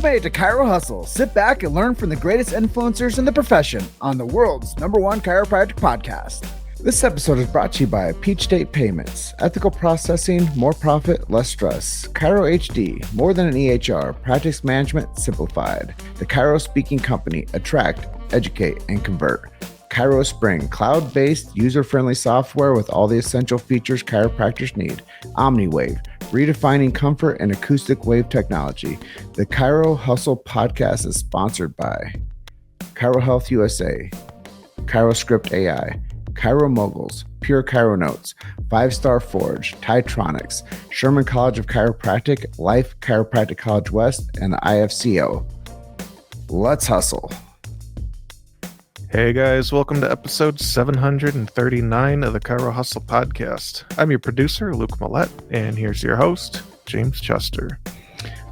You've made it to Chiro Hustle. Sit back and learn from the greatest influencers in the profession on the world's #1 chiropractic podcast. This episode is brought to you by Peach State Payments, ethical processing, more profit, less stress. Chiro HD, more than an EHR, practice management simplified. The Chiro Speaking Company, attract, educate, and convert. Chiro Spring, cloud-based, user-friendly software with all the essential features chiropractors need. OmniWave, redefining comfort and acoustic wave technology. The Chiro Hustle Podcast is sponsored by Chiro Health USA, ChiroScript AI, Chiro Moguls, Pure Chiro Notes, 5-Star Forge, Titronics, Sherman College of Chiropractic, Life Chiropractic College West, and the IFCO. Let's hustle. Hey guys, welcome to episode 739 of the Chiro Hustle Podcast. I'm your producer, Luke Millette, and here's your host, James Chester.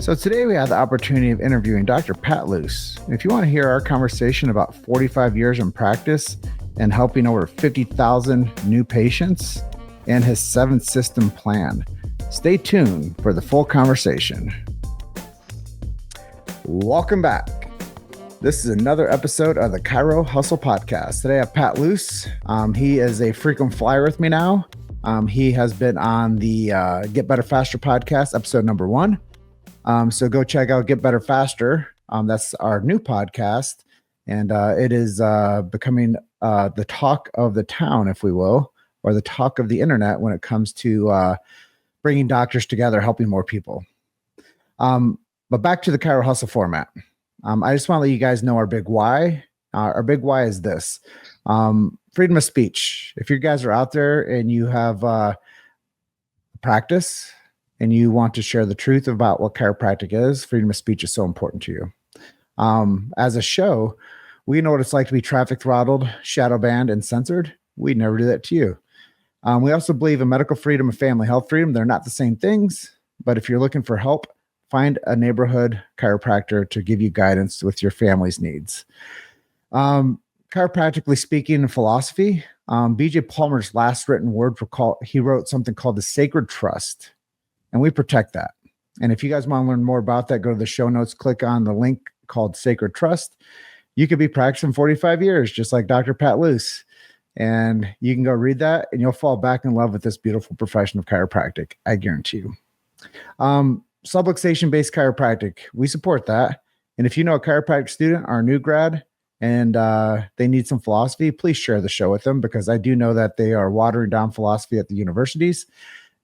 So today we have the opportunity of interviewing Dr. Pat Luse. If you want to hear our conversation about 45 years in practice and helping over 50,000 new patients and his 7-system plan, stay tuned for the full conversation. Welcome back. This is another episode of the Chiro Hustle Podcast. Today I have Pat Luse. He is a frequent flyer with me now. He has been on the Get Better Faster podcast, episode number 1. So go check out Get Better Faster. That's our new podcast. And it is becoming the talk of the town, if we will, or the talk of the internet when it comes to bringing doctors together, helping more people. But back to the Chiro Hustle format. I just want to let you guys know our big why. Our big why is this. Freedom of speech. If you guys are out there and you have practice and you want to share the truth about what chiropractic is, freedom of speech is so important to you. As a show, we know what it's like to be traffic throttled, shadow banned, and censored. We'd never do that to you. We also believe in medical freedom and family health freedom. They're not the same things, but if you're looking for help, find a neighborhood chiropractor to give you guidance with your family's needs. Chiropractically speaking and philosophy, BJ Palmer's last written word he wrote something called the sacred trust, and we protect that. And if you guys want to learn more about that, go to the show notes, click on the link called Sacred Trust. You could be practicing 45 years, just like Dr. Pat Luse. And you can go read that and you'll fall back in love with this beautiful profession of chiropractic. I guarantee you. Subluxation-based chiropractic, we support that. And if you know a chiropractic student or a new grad and they need some philosophy, please share the show with them, because I do know that they are watering down philosophy at the universities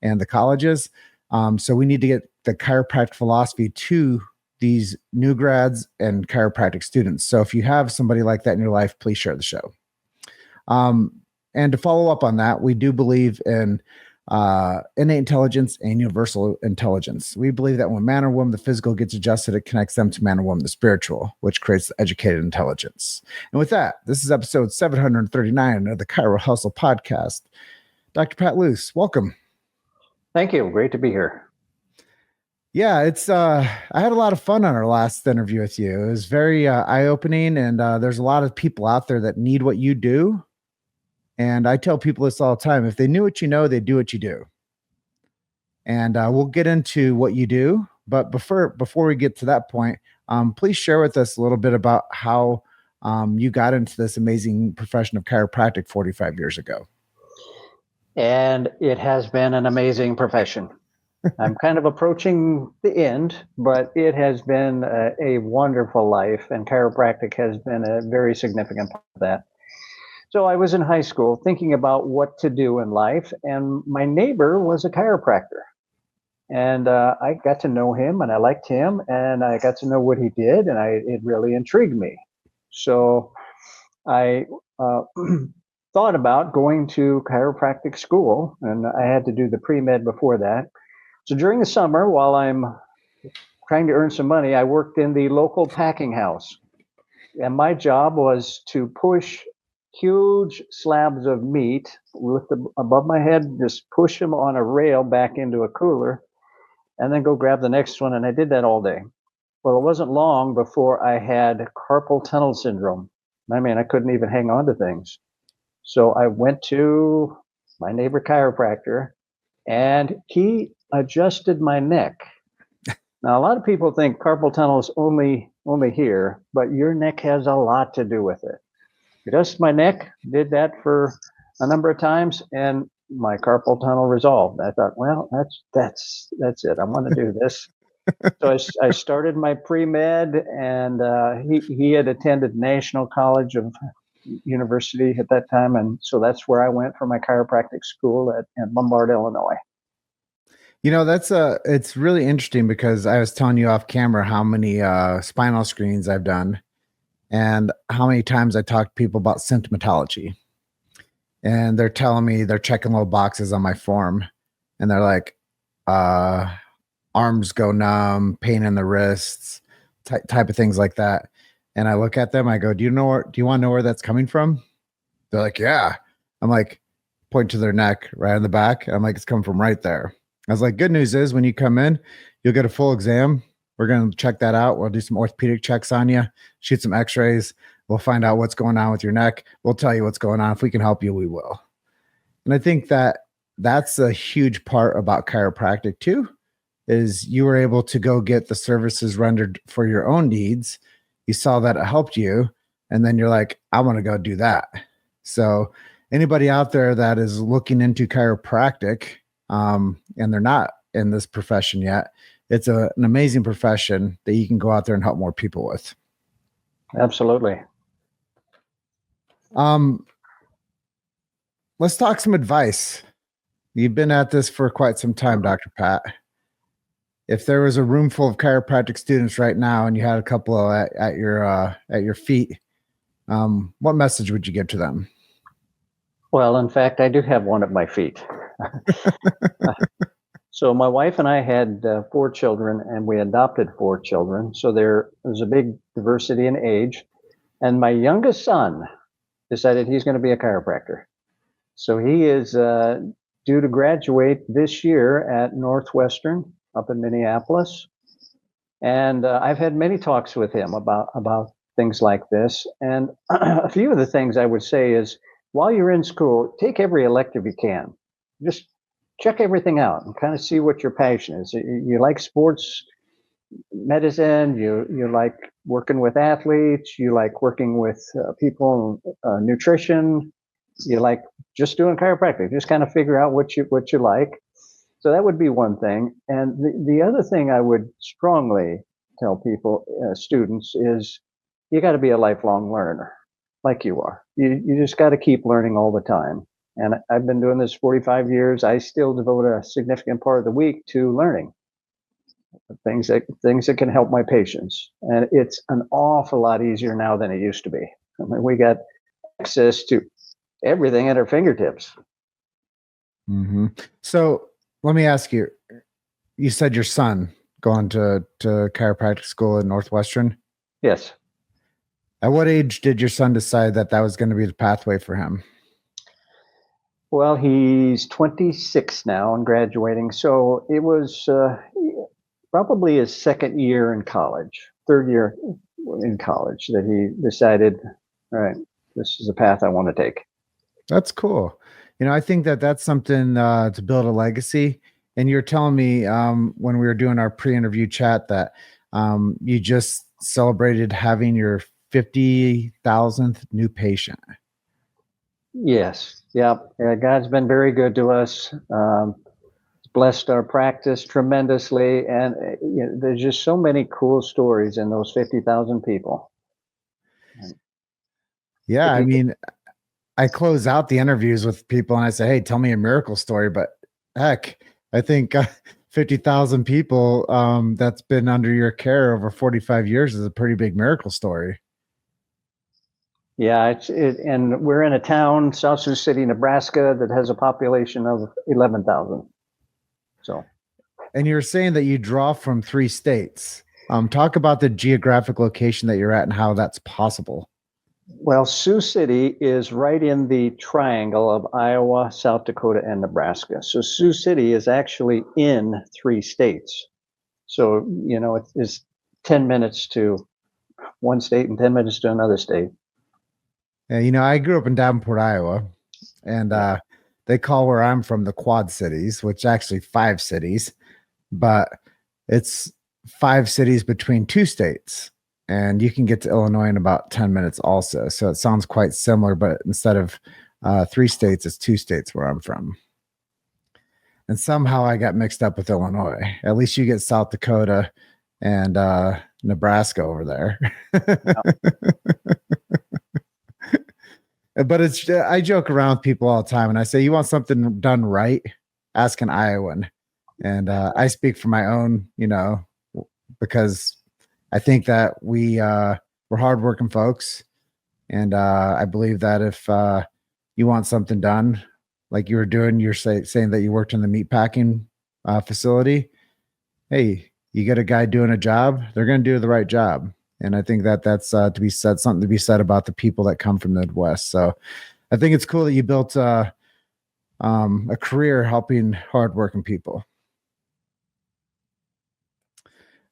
and the colleges. So we need to get the chiropractic philosophy to these new grads and chiropractic students. So if you have somebody like that in your life, please share the show. And to follow up on that, we do believe in innate intelligence and universal intelligence. We believe that when man or woman, the physical gets adjusted, it connects them to man or woman, the spiritual, which creates the educated intelligence. And with that, this is episode 739 of the Chiro Hustle Podcast. Dr. Pat Luse, welcome. Thank you. Great to be here. Yeah, it's I had a lot of fun on our last interview with you. It was very eye-opening, and there's a lot of people out there that need what you do. And I tell people this all the time. If they knew what you know, they'd do what you do. And we'll get into what you do. But before we get to that point, please share with us a little bit about how you got into this amazing profession of chiropractic 45 years ago. And it has been an amazing profession. I'm kind of approaching the end, but it has been a wonderful life. And chiropractic has been a very significant part of that. So I was in high school thinking about what to do in life, and my neighbor was a chiropractor. And I got to know him, and I liked him, and I got to know what he did, and it really intrigued me. So I thought about going to chiropractic school, and I had to do the pre-med before that. So during the summer, while I'm trying to earn some money, I worked in the local packing house. And my job was to push huge slabs of meat above my head, just push them on a rail back into a cooler, and then go grab the next one. And I did that all day. Well, it wasn't long before I had carpal tunnel syndrome. I mean, I couldn't even hang on to things. So I went to my neighbor chiropractor, and he adjusted my neck. Now, a lot of people think carpal tunnel is only here, but your neck has a lot to do with it. Just my neck did that for a number of times, and my carpal tunnel resolved. I thought, well, that's it. I want to do this. So I started my pre-med, and he had attended National College of University at that time, and so that's where I went for my chiropractic school at Lombard, Illinois. It's really interesting because I was telling you off camera how many spinal screens I've done and how many times I talk to people about symptomatology. And they're telling me they're checking little boxes on my form, and they're like, arms go numb, pain in the wrists, type of things like that. And I look at them, I go, do you want to know where that's coming from? They're like, yeah. I'm like, point to their neck right in the back. I'm like, it's coming from right there. I was like, good news is when you come in, you'll get a full exam. We're going to check that out. We'll do some orthopedic checks on you, shoot some x-rays. We'll find out what's going on with your neck. We'll tell you what's going on. If we can help you, we will. And I think that that's a huge part about chiropractic too, is you were able to go get the services rendered for your own needs. You saw that it helped you. And then you're like, I want to go do that. So anybody out there that is looking into chiropractic, and they're not in this profession yet, it's an amazing profession that you can go out there and help more people with. Absolutely. Let's talk some advice. You've been at this for quite some time, Dr. Pat. If there was a room full of chiropractic students right now and you had a couple at your feet, what message would you give to them? Well, in fact, I do have one at my feet. So my wife and I had 4 children, and we adopted 4 children. So there was a big diversity in age. And my youngest son decided he's going to be a chiropractor. So he is due to graduate this year at Northwestern up in Minneapolis. And I've had many talks with him about things like this. And a few of the things I would say is, while you're in school, take every elective you can. Just check everything out and kind of see what your passion is. You like sports medicine, you like working with athletes, you like working with people, nutrition, you like just doing chiropractic. Just kind of figure out what you like. So that would be one thing. And the other thing I would strongly tell people, students, is you got to be a lifelong learner, like you are. You just got to keep learning all the time. And I've been doing this 45 years. I still devote a significant part of the week to learning things that can help my patients. And it's an awful lot easier now than it used to be. I mean, we got access to everything at our fingertips. Mm-hmm. So let me ask you, you said your son going to chiropractic school at Northwestern? Yes. At what age did your son decide that was going to be the pathway for him? Well, he's 26 now and graduating. So it was probably his second year in college, third year in college, that he decided, all right, this is a path I want to take. That's cool. I think that's something to build a legacy. And you're telling me when we were doing our pre-interview chat that you just celebrated having your 50,000th new patient. Yes. Yeah. God's been very good to us. Blessed our practice tremendously. And there's just so many cool stories in those 50,000 people. Yeah. I mean, I close out the interviews with people and I say, hey, tell me a miracle story. But heck, I think 50,000 people that's been under your care over 45 years is a pretty big miracle story. Yeah, and we're in a town, South Sioux City, Nebraska, that has a population of 11,000. So, and you're saying that you draw from 3 states. Talk about the geographic location that you're at and how that's possible. Well, Sioux City is right in the triangle of Iowa, South Dakota, and Nebraska. So Sioux City is actually in 3 states. So, it's 10 minutes to one state and 10 minutes to another state. Yeah, I grew up in Davenport, Iowa, and they call where I'm from the Quad Cities, which actually 5 cities, but it's 5 cities between 2 states, and you can get to Illinois in about 10 minutes also. So it sounds quite similar, but instead of 3 states, it's 2 states where I'm from. And somehow I got mixed up with Illinois. At least you get South Dakota and Nebraska over there. But I joke around with people all the time, and I say, you want something done right, ask an Iowan. And I speak for my own, because I think that we're hardworking folks. And I believe that if you want something done, like you were doing, you're saying that you worked in the meat packing facility. Hey, you get a guy doing a job, they're going to do the right job. And I think that that's something to be said about the people that come from the Midwest. So I think it's cool that you built a career helping hardworking people.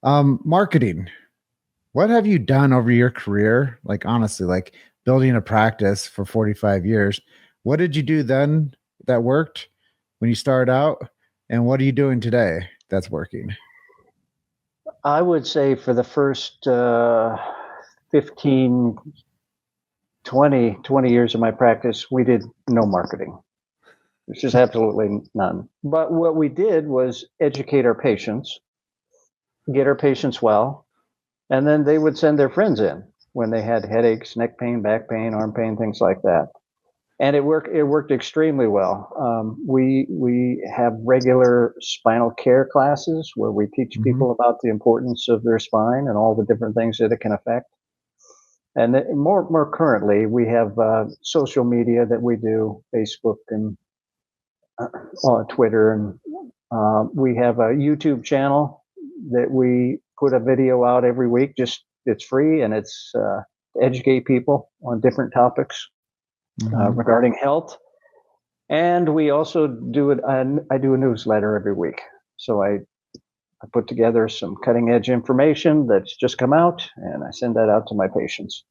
Marketing. What have you done over your career? Like, honestly, like building a practice for 45 years. What did you do then that worked when you started out? And what are you doing today that's working? I would say for the first 15, 20 years of my practice, we did no marketing. There's just absolutely none. But what we did was educate our patients, get our patients well, and then they would send their friends in when they had headaches, neck pain, back pain, arm pain, things like that. And it worked extremely well. We have regular spinal care classes where we teach people about the importance of their spine and all the different things that it can affect. And more currently, we have social media that we do, Facebook and Twitter, and we have a YouTube channel that we put a video out every week. It's free, and it's to educate people on different topics regarding health. And we also do it. I do a newsletter every week, so I put together some cutting edge information that's just come out, and I send that out to my patients.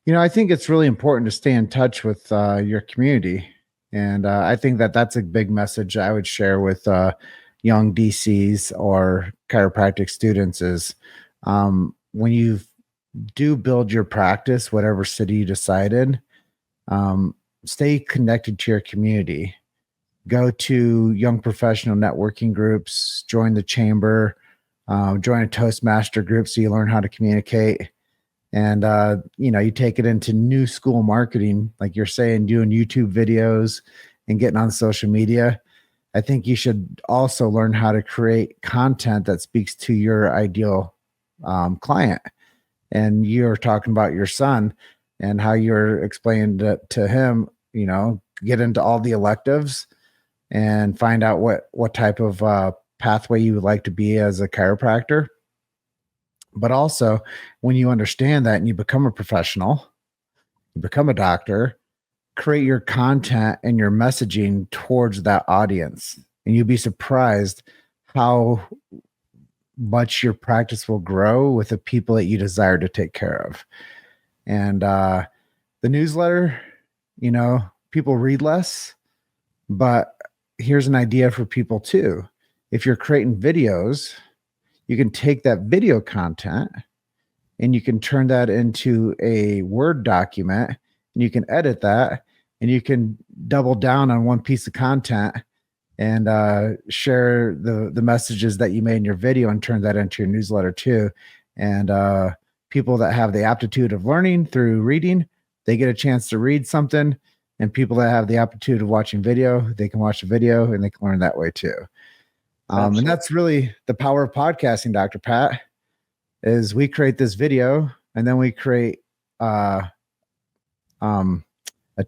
I think it's really important to stay in touch with your community. And I think that that's a big message I would share with young DCs or chiropractic students is when you do build your practice, whatever city you decided, stay connected to your community. Go to young professional networking groups, join the chamber, join a Toastmaster group so you learn how to communicate. And, you take it into new school marketing, like you're saying, doing YouTube videos and getting on social media. I think you should also learn how to create content that speaks to your ideal client. And you're talking about your son and how you're explaining to him, get into all the electives and find out what type of pathway you would like to be as a chiropractor. But also, when you understand that and you become a professional, you become a doctor, create your content and your messaging towards that audience. And you'll be surprised how much your practice will grow with the people that you desire to take care of. And the newsletter, people read less, but here's an idea for people too. If you're creating videos, you can take that video content and you can turn that into a Word document, and you can edit that, and you can double down on one piece of content and share the messages that you made in your video and turn that into your newsletter too. And people that have the aptitude of learning through reading, they get a chance to read something. And people that have the aptitude of watching video, they can watch the video and they can learn that way too. And that's really the power of podcasting, Dr. Pat, is we create this video and then we create a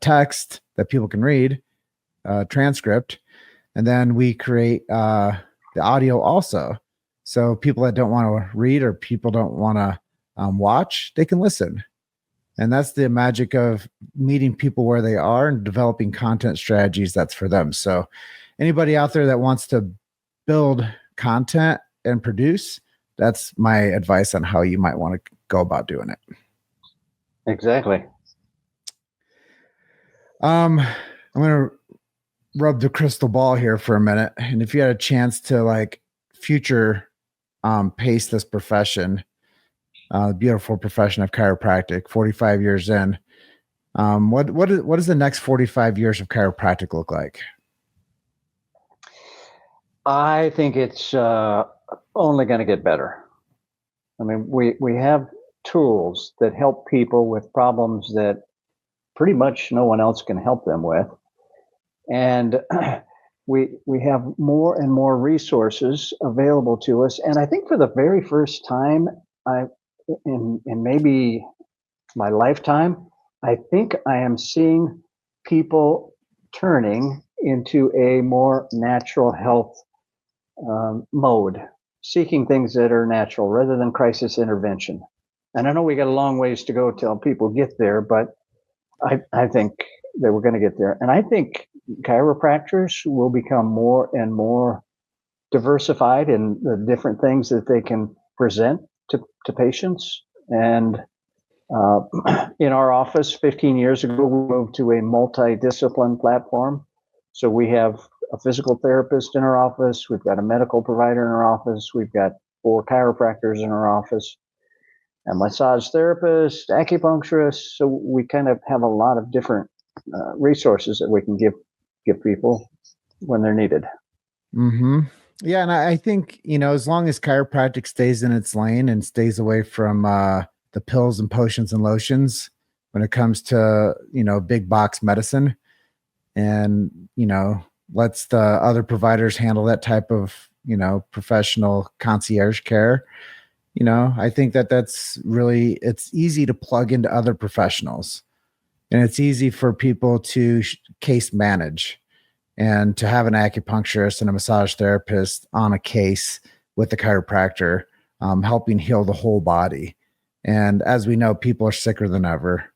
text that people can read, transcript, and then we create the audio also. So people that don't want to read or people don't want to watch, they can listen. And that's the magic of meeting people where they are and developing content strategies that's for them. So anybody out there that wants to build content and produce, that's my advice on how you might want to go about doing it. Exactly. I'm going to rub the crystal ball here for a minute. And if you had a chance to future pace this profession, beautiful profession of chiropractic, 45 years in. What does the next 45 years of chiropractic look like? I think it's only going to get better. I mean, we have tools that help people with problems that pretty much no one else can help them with. And we have more and more resources available to us. And I think for the very first time, in maybe my lifetime, I think I am seeing people turning into a more natural health mode, seeking things that are natural rather than crisis intervention. And I know we got a long ways to go till people get there, but I think that we're going to get there. And I think chiropractors will become more and more diversified in the different things that they can present to patients. And in our office 15 years ago, we moved to a multi-discipline platform. So we have a physical therapist in our office. We've got a medical provider in our office. We've got 4 chiropractors in our office, a massage therapist, acupuncturist. So we kind of have a lot of different resources that we can give people when they're needed. Mm-hmm. Yeah. And I think, as long as chiropractic stays in its lane and stays away from the pills and potions and lotions when it comes to, big box medicine, and, lets the other providers handle that type of, professional concierge care, I think that's really, it's easy to plug into other professionals, and it's easy for people to case manage and to have an acupuncturist and a massage therapist on a case with the chiropractor, helping heal the whole body. And as we know, people are sicker than ever.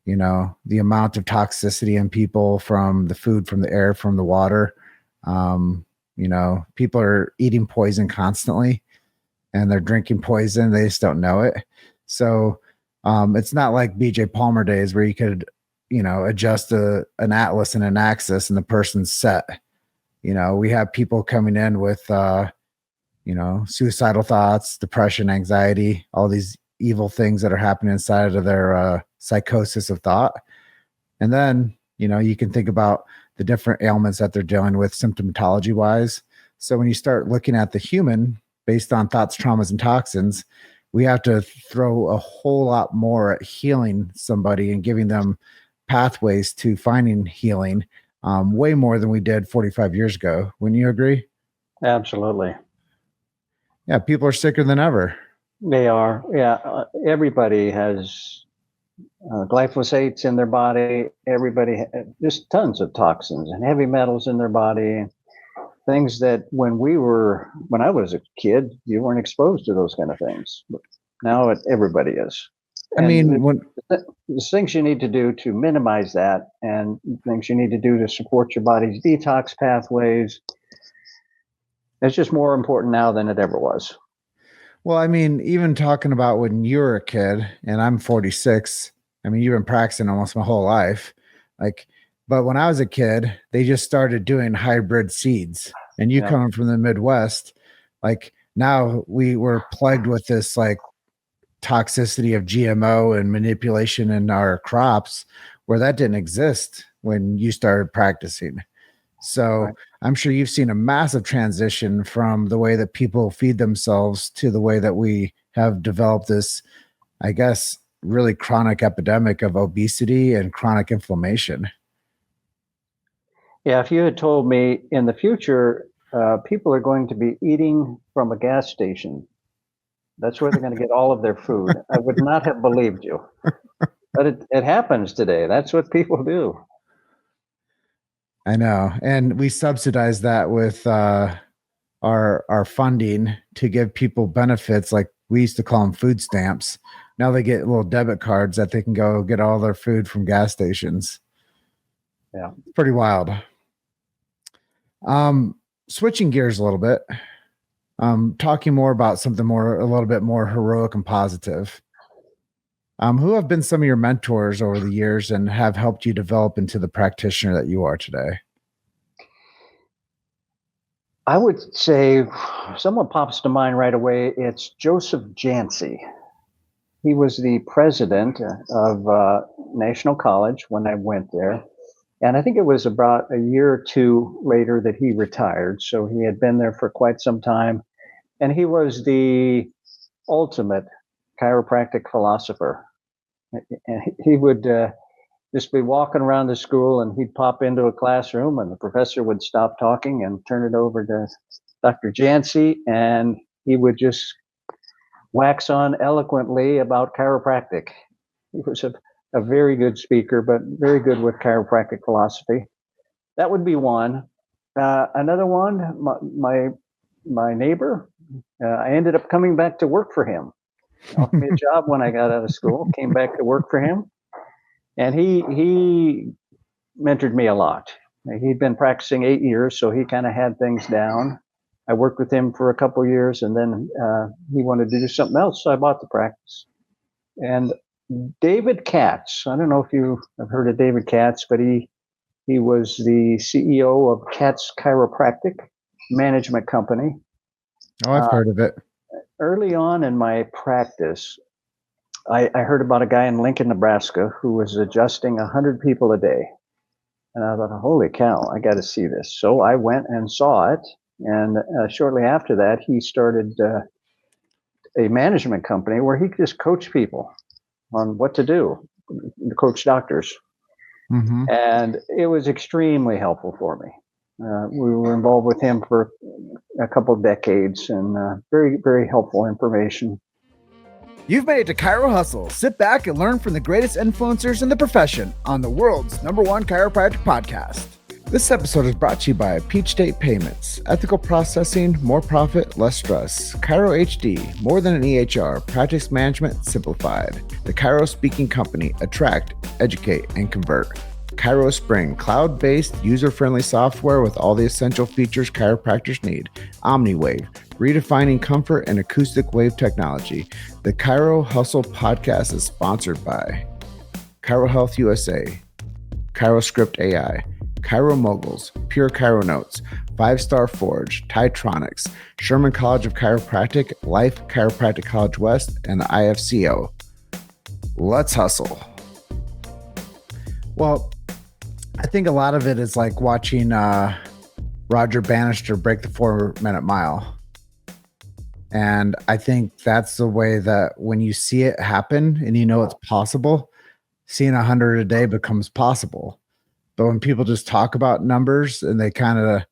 The amount of toxicity in people from the food, from the air, from the water. People are eating poison constantly, and they're drinking poison. They just don't know it. So it's not like BJ Palmer days where you could, adjust an atlas and an axis and the person's set. We have people coming in with, suicidal thoughts, depression, anxiety, all these evil things that are happening inside of their psychosis of thought. And then, you can think about the different ailments that they're dealing with symptomatology wise. So when you start looking at the human based on thoughts, traumas, and toxins, we have to throw a whole lot more at healing somebody and giving them pathways to finding healing, way more than we did 45 years ago. Wouldn't you agree? Absolutely. Yeah. People are sicker than ever. They are. Yeah. Everybody has glyphosates in their body. Everybody, just tons of toxins and heavy metals in their body. Things that when I was a kid, you weren't exposed to those kind of things. But now everybody is. There's things you need to do to minimize that, and things you need to do to support your body's detox pathways. It's just more important now than it ever was. Well, even talking about when you were a kid, and I'm 46, you've been practicing almost my whole life. But when I was a kid, they just started doing hybrid seeds. And you coming from the Midwest, now we were plagued with this toxicity of GMO and manipulation in our crops, where that didn't exist when you started practicing. So right. I'm sure you've seen a massive transition from the way that people feed themselves to the way that we have developed this, I guess, really chronic epidemic of obesity and chronic inflammation. Yeah, if you had told me in the future, people are going to be eating from a gas station, that's where they're going to get all of their food, I would not have believed you. But it happens today. That's what people do. I know. And we subsidize that with our funding to give people benefits. Like we used to call them food stamps. Now they get little debit cards that they can go get all their food from gas stations. Yeah. It's pretty wild. Switching gears a little bit, talking more about something a little bit more heroic and positive. Who have been some of your mentors over the years and have helped you develop into the practitioner that you are today? I would say someone pops to mind right away. It's Joseph Jancy. He was the president of National College when I went there. And I think it was about a year or two later that he retired. So he had been there for quite some time. And he was the ultimate chiropractic philosopher. And he would just be walking around the school, and he'd pop into a classroom, and the professor would stop talking and turn it over to Dr. Jancy, and he would just wax on eloquently about chiropractic. He was a very good speaker, but very good with chiropractic philosophy. That would be one. Another one, my neighbor. I ended up coming back to work for him. He offered me a job when I got out of school. Came back to work for him, and he mentored me a lot. He'd been practicing 8 years, so he kind of had things down. I worked with him for a couple of years, and then he wanted to do something else, so I bought the practice. And David Katz, I don't know if you have heard of David Katz, but he was the CEO of Katz Chiropractic Management Company. Oh, I've heard of it. Early on in my practice, I heard about a guy in Lincoln, Nebraska, who was adjusting 100 people a day. And I thought, holy cow, I got to see this. So I went and saw it. And shortly after that, he started a management company where he could just coach people on what to do, coach doctors. Mm-hmm. And it was extremely helpful for me. We were involved with him for a couple of decades, and very, very helpful information. You've made it to Chiro Hustle. Sit back and learn from the greatest influencers in the profession on the world's #1 chiropractic podcast. This episode is brought to you by Peach State Payments. Ethical processing, more profit, less stress. Chiro HD, more than an EHR. Practice management simplified. The Chiro Speaking Company. Attract, educate, and convert. Chiro Spring, cloud-based, user-friendly software with all the essential features chiropractors need. OmniWave, redefining comfort and acoustic wave technology. The Chiro Hustle Podcast is sponsored by Chiro Health USA, ChiroScript AI, Chiro Moguls, Pure Chiro Notes, 5-Star Forge, Titronics, Sherman College of Chiropractic, Life Chiropractic College West, and the IFCO. Let's hustle. Well, I think a lot of it is like watching Roger Bannister break the 4-minute mile. And I think that's the way that when you see it happen and you know it's possible, seeing 100 a day becomes possible. But when people just talk about numbers and they kind of,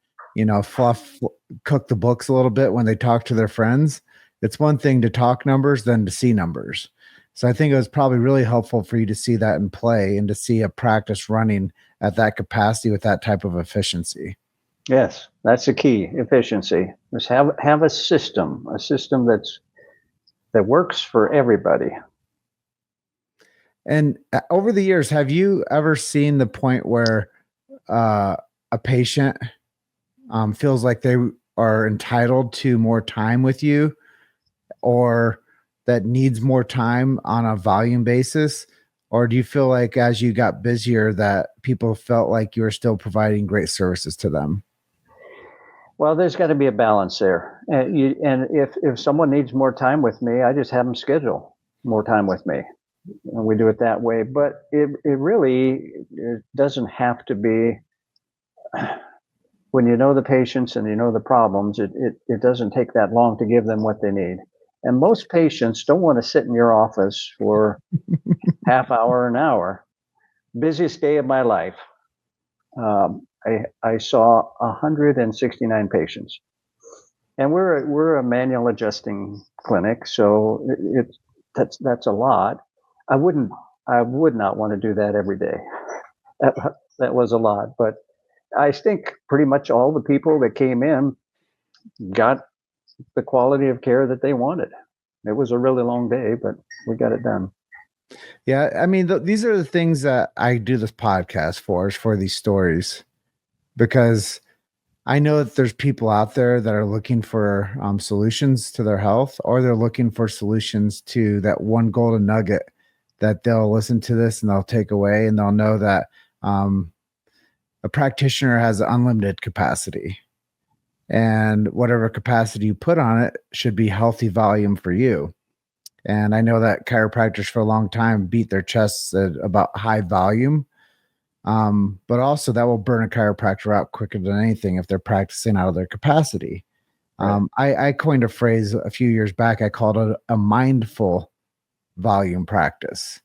cook the books a little bit when they talk to their friends, it's one thing to talk numbers than to see numbers. So I think it was probably really helpful for you to see that in play and to see a practice running at that capacity with that type of efficiency. Yes, that's the key, efficiency. Just have a system that works for everybody. And over the years, have you ever seen the point where a patient feels like they are entitled to more time with you, or that needs more time on a volume basis? Or do you feel like as you got busier that people felt like you were still providing great services to them? Well, there's got to be a balance there. And if someone needs more time with me, I just have them schedule more time with me. And we do it that way. But it doesn't have to be. When you know the patients and you know the problems, it doesn't take that long to give them what they need. And most patients don't want to sit in your office for half hour, an hour. Busiest day of my life. I saw 169 patients, and we're a manual adjusting clinic, so that's a lot. I would not want to do that every day. That was a lot, but I think pretty much all the people that came in got the quality of care that they wanted. It was a really long day, but we got it done. Yeah, I mean, these are the things that I do this podcast for, is for these stories, because I know that there's people out there that are looking for solutions to their health, or they're looking for solutions to that one golden nugget that they'll listen to this and they'll take away, and they'll know that a practitioner has unlimited capacity. and whatever capacity you put on it should be healthy volume for you. And I know that chiropractors for a long time beat their chests about high volume. But also that will burn a chiropractor out quicker than anything if they're practicing out of their capacity. Right. I coined a phrase a few years back. I called it a mindful volume practice.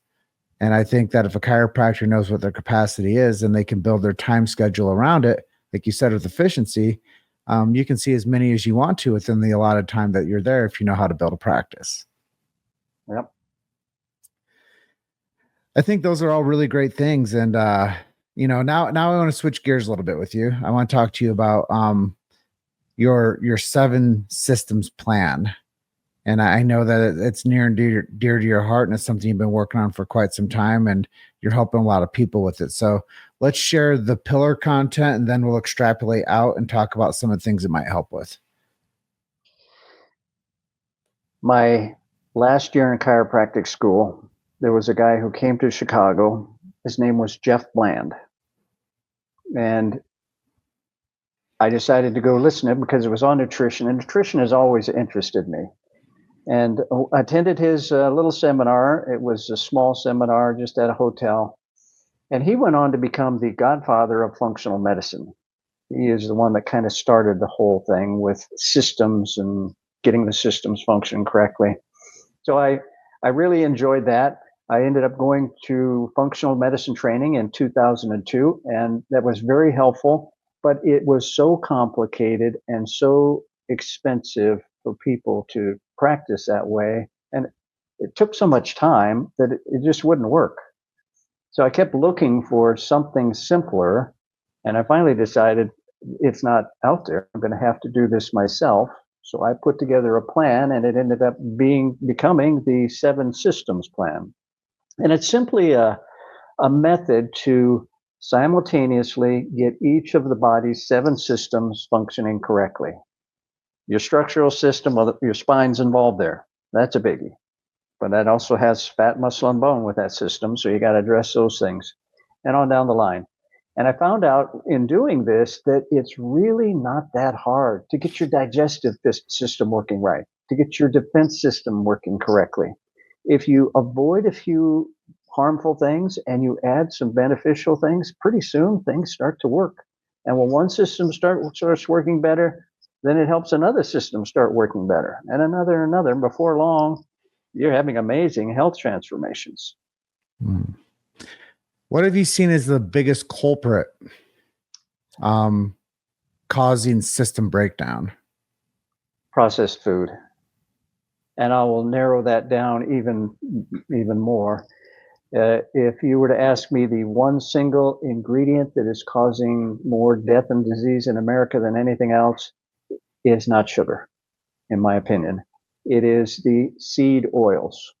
And I think that if a chiropractor knows what their capacity is and they can build their time schedule around it, like you said, with efficiency, you can see as many as you want to within the allotted time that you're there if you know how to build a practice. Yep. I think those are all really great things. And, now I want to switch gears a little bit with you. I want to talk to you about your 7 systems plan. And I know that it's near and dear to your heart, and it's something you've been working on for quite some time, and you're helping a lot of people with it. So let's share the pillar content, and then we'll extrapolate out and talk about some of the things it might help with. My last year in chiropractic school, there was a guy who came to Chicago. His name was Jeff Bland. And I decided to go listen to him because it was on nutrition, and nutrition has always interested me. And I attended his little seminar. It was a small seminar just at a hotel. And he went on to become the godfather of functional medicine. He is the one that kind of started the whole thing with systems and getting the systems function correctly. So I really enjoyed that. I ended up going to functional medicine training in 2002, and that was very helpful, but it was so complicated and so expensive for people to practice that way. And it took so much time that it just wouldn't work. So I kept looking for something simpler, and I finally decided it's not out there. I'm going to have to do this myself. So I put together a plan, and it ended up becoming the 7 systems plan. And it's simply a method to simultaneously get each of the body's 7 systems functioning correctly. Your structural system, your spine's involved there. That's a biggie. But that also has fat, muscle, and bone with that system. So you got to address those things and on down the line. And I found out in doing this that it's really not that hard to get your digestive system working right, to get your defense system working correctly. If you avoid a few harmful things and you add some beneficial things, pretty soon things start to work. And when one system starts working better, then it helps another system start working better, and another. And before long, you're having amazing health transformations. What have you seen as the biggest culprit causing system breakdown? Processed food. And I will narrow that down even more. If you were to ask me the one single ingredient that is causing more death and disease in America than anything else, it's not sugar, in my opinion. It is the seed oils,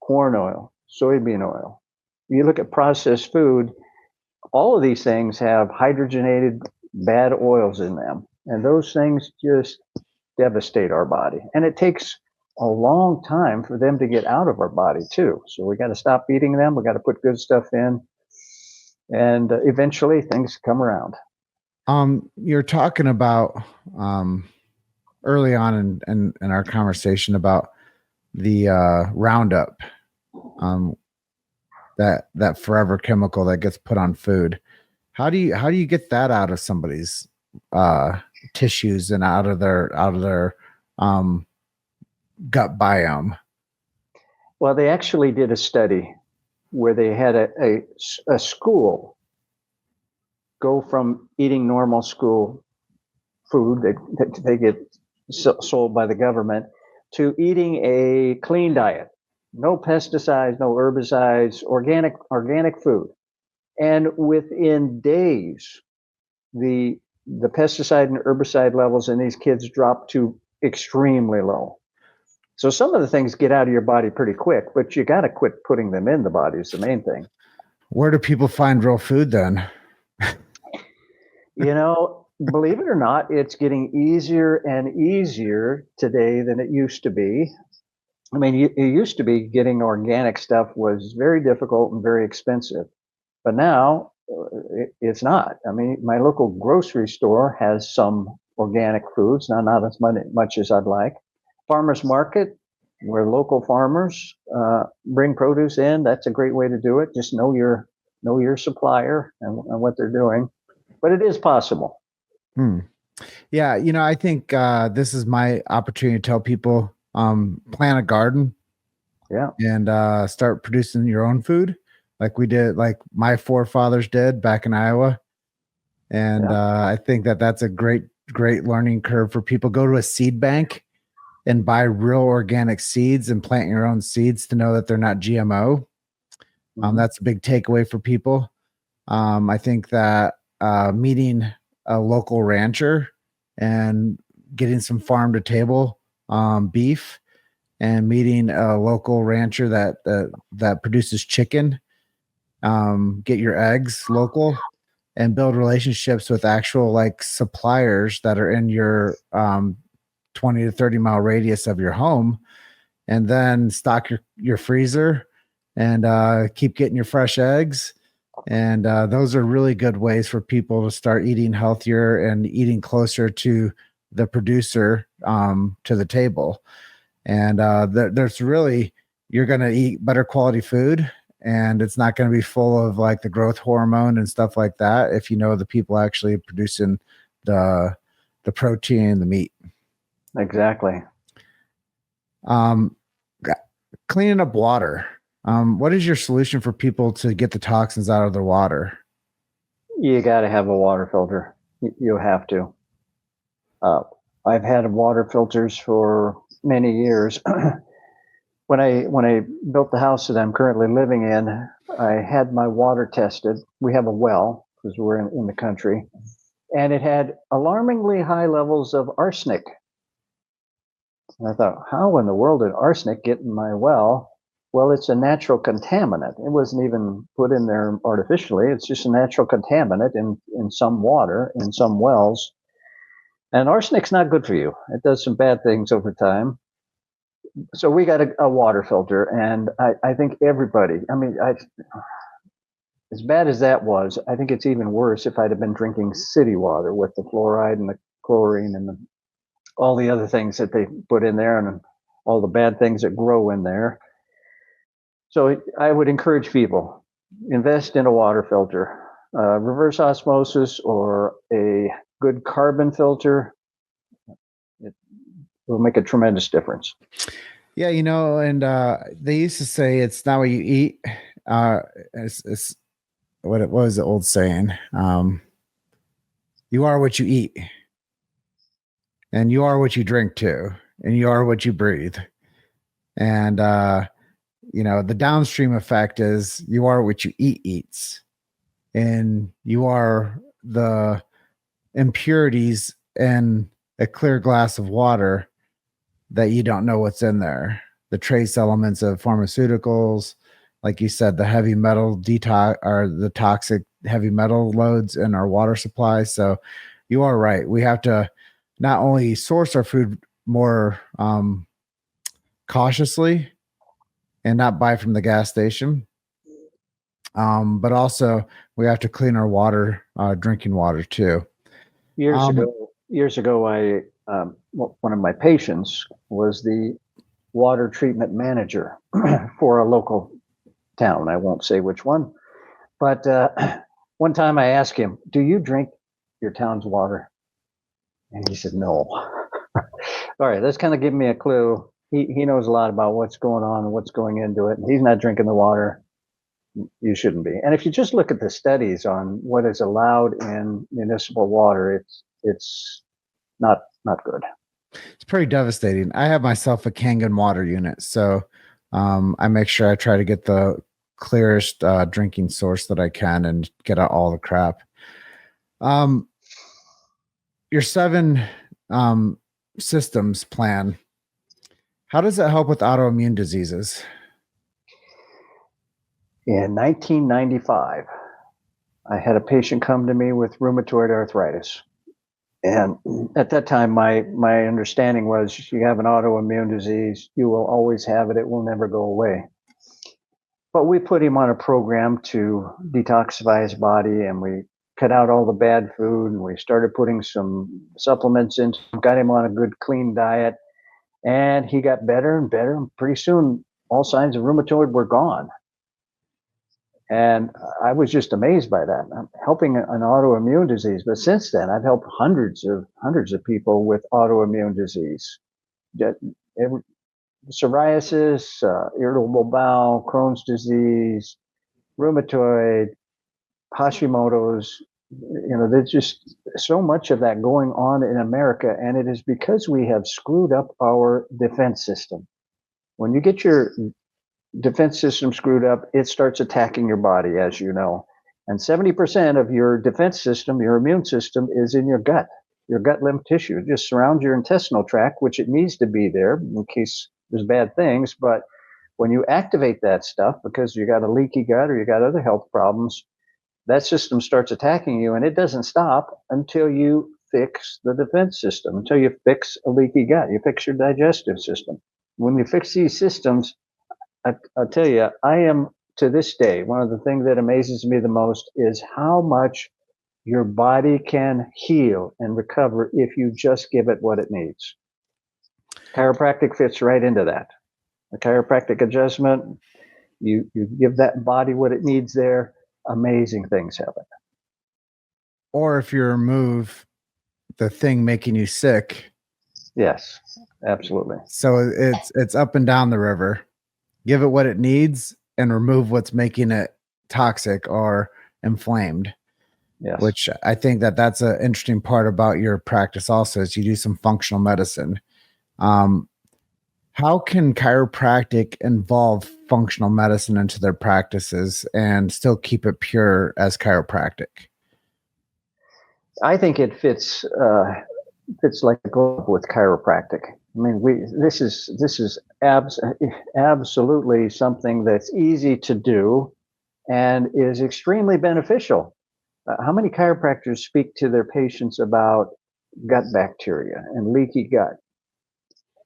corn oil, soybean oil. You look at processed food, all of these things have hydrogenated bad oils in them. And those things just devastate our body. And it takes a long time for them to get out of our body too. So we got to stop eating them. We got to put good stuff in, and eventually things come around. You're talking about early on in our conversation about the Roundup, that forever chemical that gets put on food. How do you get that out of somebody's tissues and out of their gut biome? Well, they actually did a study where they had a school go from eating normal school food that they get sold by the government to eating a clean diet. No pesticides, no herbicides, organic food. And within days, the pesticide and herbicide levels in these kids dropped to extremely low. So some of the things get out of your body pretty quick, but you got to quit putting them in the body is the main thing. Where do people find real food then? Believe it or not, it's getting easier and easier today than it used to be. I mean, it used to be getting organic stuff was very difficult and very expensive, but now it's not. I mean, my local grocery store has some organic foods, not as much as I'd like. Farmers market, where local farmers bring produce in. That's a great way to do it. Just know your supplier and what they're doing. But it is possible. Yeah, I think this is my opportunity to tell people plant a garden. Yeah. And start producing your own food like we did, like my forefathers did back in Iowa. And I think that's a great learning curve for people. Go to a seed bank and buy real organic seeds and plant your own seeds to know that they're not GMO. That's a big takeaway for people. I think that meeting a local rancher and getting some farm to table beef, and meeting a local rancher that produces chicken, get your eggs local, and build relationships with actual like suppliers that are in your 20 to 30 mile radius of your home, and then stock your freezer and keep getting your fresh eggs. And those are really good ways for people to start eating healthier and eating closer to the producer to the table. And there's really, you're going to eat better quality food, and it's not going to be full of like the growth hormone and stuff like that if you know the people actually producing the protein, the meat. Exactly. Cleaning up water. What is your solution for people to get the toxins out of their water? You got to have a water filter. You have to. I've had water filters for many years. When I built the house that I'm currently living in, I had my water tested. We have a well because we're in the country, and it had alarmingly high levels of arsenic. And I thought, how in the world did arsenic get in my well? Well, it's a natural contaminant. It wasn't even put in there artificially. It's just a natural contaminant in some water, in some wells. And arsenic's not good for you. It does some bad things over time. So we got a water filter, and I think everybody, as bad as that was, I think it's even worse if I'd have been drinking city water with the fluoride and the chlorine and all the other things that they put in there and all the bad things that grow in there. So I would encourage people, invest in a water filter, reverse osmosis or a good carbon filter. It will make a tremendous difference. Yeah, and they used to say it's not what you eat. It's what was the old saying? You are what you eat, and you are what you drink too, and you are what you breathe. And the downstream effect is you are what you eats, and you are the impurities in a clear glass of water that you don't know what's in there. The trace elements of pharmaceuticals, like you said, the heavy metal detox or the toxic heavy metal loads in our water supply. So you are right. We have to not only source our food more cautiously and not buy from the gas station, but also we have to clean our water, drinking water too. Years ago, one of my patients was the water treatment manager for a local town. I won't say which one, but one time I asked him, "Do you drink your town's water?" And he said, "No." All right, that's kind of giving me a clue. He knows a lot about what's going on and what's going into it, and he's not drinking the water. You shouldn't be. And if you just look at the studies on what is allowed in municipal water, it's not good. It's pretty devastating. I have myself a Kangen water unit, so I make sure I try to get the clearest drinking source that I can and get out all the crap. Your 7 systems plan, how does that help with autoimmune diseases? In 1995, I had a patient come to me with rheumatoid arthritis. And at that time, my understanding was you have an autoimmune disease, you will always have it. It will never go away. But we put him on a program to detoxify his body, and we cut out all the bad food, and we started putting some supplements in, got him on a good clean diet, and he got better and better. And pretty soon, all signs of rheumatoid were gone. And I was just amazed by that. I'm helping an autoimmune disease, but since then, I've helped hundreds of people with autoimmune disease, psoriasis, irritable bowel, Crohn's disease, rheumatoid, Hashimoto's. There's just so much of that going on in America, and it is because we have screwed up our defense system. When you get your defense system screwed up, it starts attacking your body, as you know. And 70% of your defense system, your immune system, is in your gut lymph tissue. It just surrounds your intestinal tract, which it needs to be there in case there's bad things. But when you activate that stuff, because you got a leaky gut or you got other health problems, that system starts attacking you, and it doesn't stop until you fix the defense system, until you fix a leaky gut, you fix your digestive system. When you fix these systems, I'll tell you, I am, to this day, one of the things that amazes me the most is how much your body can heal and recover if you just give it what it needs. Chiropractic fits right into that. A chiropractic adjustment, you give that body what it needs there, amazing things happen. Or if you remove the thing making you sick. Yes, absolutely. So it's up and down the river. Give it what it needs and remove what's making it toxic or inflamed. Yes. Which I think that's an interesting part about your practice also, is you do some functional medicine. How can chiropractic involve functional medicine into their practices and still keep it pure as chiropractic? I think it fits like a glove with chiropractic. I mean, this is absolutely something that's easy to do and is extremely beneficial. How many chiropractors speak to their patients about gut bacteria and leaky gut?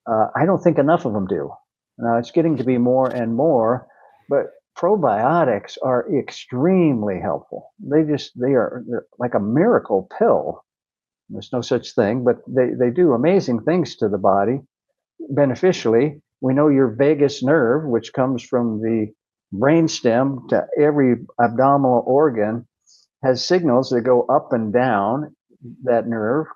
I don't think enough of them do. Now, it's getting to be more and more, but probiotics are extremely helpful. They're like a miracle pill. There's no such thing, but they do amazing things to the body beneficially. We know your vagus nerve, which comes from the brainstem to every abdominal organ, has signals that go up and down that nerve,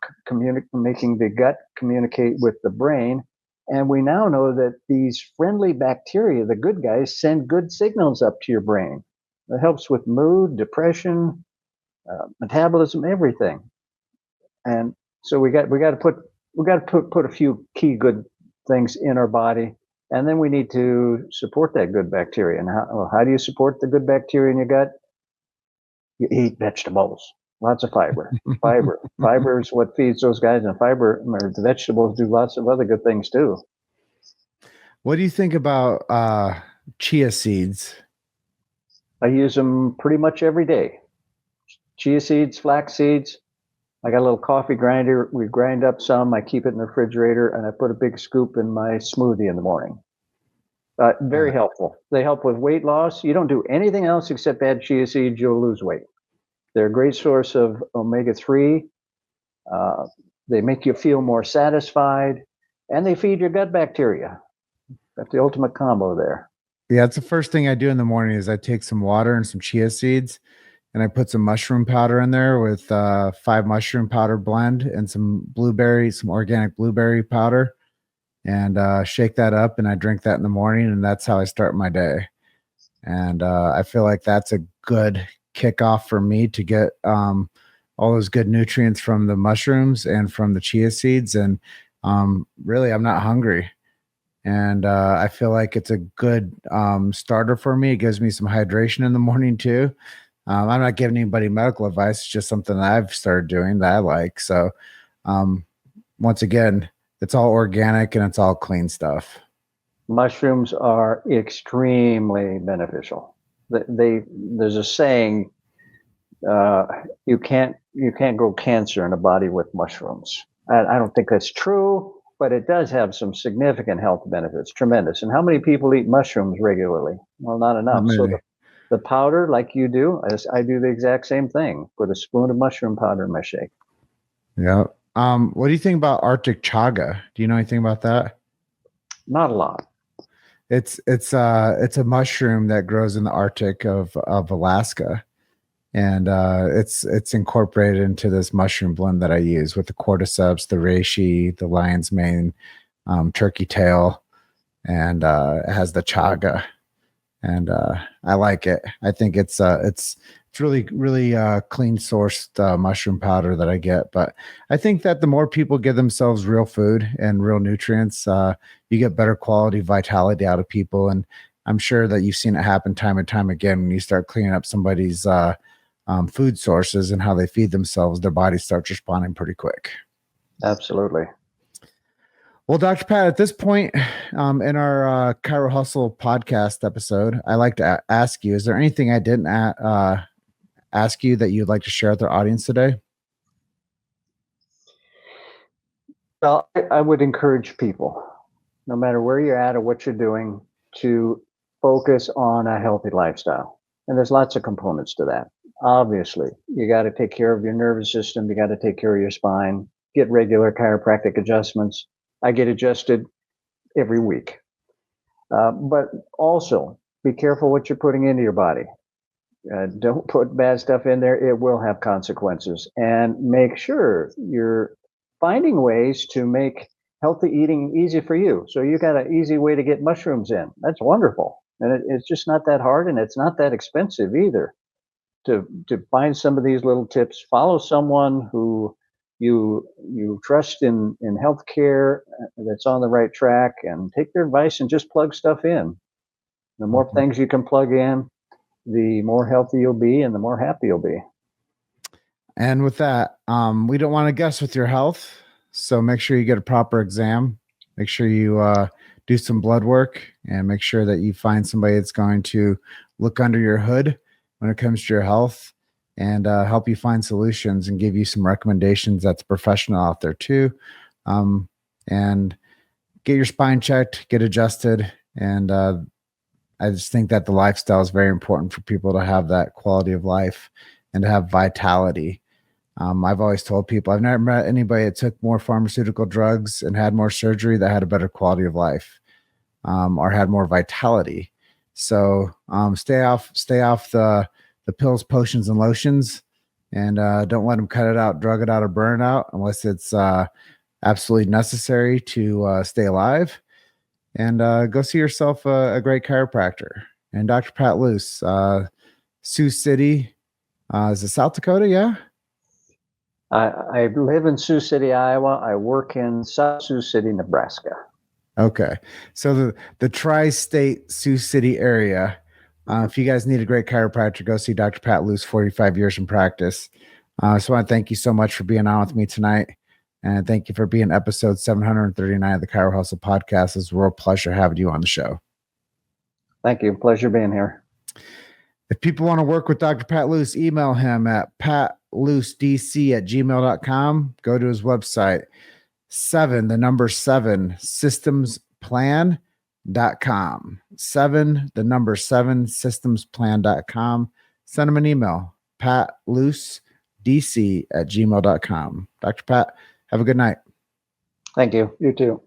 making the gut communicate with the brain. And we now know that these friendly bacteria, the good guys, send good signals up to your brain. It helps with mood, depression, metabolism, everything. And so we got to put a few key good things in our body, and then we need to support that good bacteria. And how do you support the good bacteria in your gut? You eat vegetables, lots of fiber. Fiber is what feeds those guys, and the vegetables do lots of other good things too. What do you think about chia seeds? I use them pretty much every day. Chia seeds, flax seeds. I got a little coffee grinder. We grind up some. I keep it in the refrigerator, and I put a big scoop in my smoothie in the morning. Very helpful. They help with weight loss. You don't do anything else except add chia seeds, you'll lose weight. They're a great source of omega-3. They make you feel more satisfied, and they feed your gut bacteria. That's the ultimate combo there. Yeah, it's the first thing I do in the morning is I take some water and some chia seeds, and I put some mushroom powder in there with 5 mushroom powder blend and some organic blueberry powder, and shake that up, and I drink that in the morning, and that's how I start my day. And I feel like that's a good kickoff for me to get all those good nutrients from the mushrooms and from the chia seeds. And really, I'm not hungry. And I feel like it's a good starter for me. It gives me some hydration in the morning too. I'm not giving anybody medical advice. It's just something that I've started doing that I like. So once again, it's all organic and it's all clean stuff. Mushrooms are extremely beneficial. There's a saying, you can't grow cancer in a body with mushrooms. I don't think that's true, but it does have some significant health benefits, tremendous. And how many people eat mushrooms regularly? Well, not enough. So The powder, like you do, I do the exact same thing. Put a spoon of mushroom powder in my shake. Yeah. What do you think about Arctic chaga? Do you know anything about that? Not a lot. It's a mushroom that grows in the Arctic of Alaska, and it's incorporated into this mushroom blend that I use with the cordyceps, the reishi, the lion's mane, turkey tail, and it has the chaga, and I like it. I think it's really clean sourced mushroom powder that I get. But I think that the more people give themselves real food and real nutrients, you get better quality vitality out of people. And I'm sure that you've seen it happen time and time again. When you start cleaning up somebody's food sources and how they feed themselves, their body starts responding pretty quick. Absolutely. Well, Dr. Pat, at this point in our Chiro Hustle podcast episode, I like to ask you, is there anything I didn't ask you that you'd like to share with our audience today? Well, I would encourage people, no matter where you're at or what you're doing, to focus on a healthy lifestyle. And there's lots of components to that. Obviously, you got to take care of your nervous system. You got to take care of your spine, get regular chiropractic adjustments. I get adjusted every week. But also be careful what you're putting into your body. Don't put bad stuff in there. It will have consequences. And make sure you're finding ways to make healthy eating easy for you. So you got an easy way to get mushrooms in. That's wonderful. And it's just not that hard, and it's not that expensive either. To find some of these little tips, follow someone who you trust in healthcare that's on the right track, and take their advice and just plug stuff in. The more things you can plug in, the more healthy you'll be and the more happy you'll be. And with that, we don't want to guess with your health. So make sure you get a proper exam. Make sure you do some blood work, and make sure that you find somebody that's going to look under your hood when it comes to your health, and help you find solutions and give you some recommendations that's professional out there too. And get your spine checked, get adjusted. And I just think that the lifestyle is very important for people to have that quality of life and to have vitality. I've always told people, I've never met anybody that took more pharmaceutical drugs and had more surgery that had a better quality of life, or had more vitality. So stay off the pills, potions, and lotions, and don't let them cut it out, drug it out, or burn it out unless it's absolutely necessary to stay alive. And go see yourself a great chiropractor. And Dr. Pat Luse, Sioux City, is it South Dakota? Yeah. I live in Sioux City, Iowa. I work in South Sioux City, Nebraska. Okay. So the tri-state Sioux City area, if you guys need a great chiropractor, go see Dr. Pat Luse, 45 years in practice. So I want to thank you so much for being on with me tonight. And thank you for being episode 739 of the Chiro Hustle Podcast. It's a real pleasure having you on the show. Thank you. Pleasure being here. If people want to work with Dr. Pat Luse, email him at patlusedc@gmail.com. Go to his website, 7 systemsplan.com. 7 systemsplan.com. Send him an email, patlusedc@gmail.com. Dr. Pat, have a good night. Thank you. You too.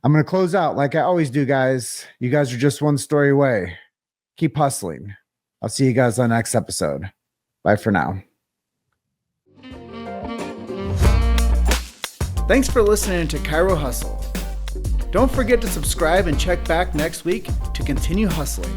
I'm going to close out like I always do, guys. You guys are just one story away. Keep hustling. I'll see you guys on the next episode. Bye for now. Thanks for listening to Chiro Hustle. Don't forget to subscribe and check back next week to continue hustling.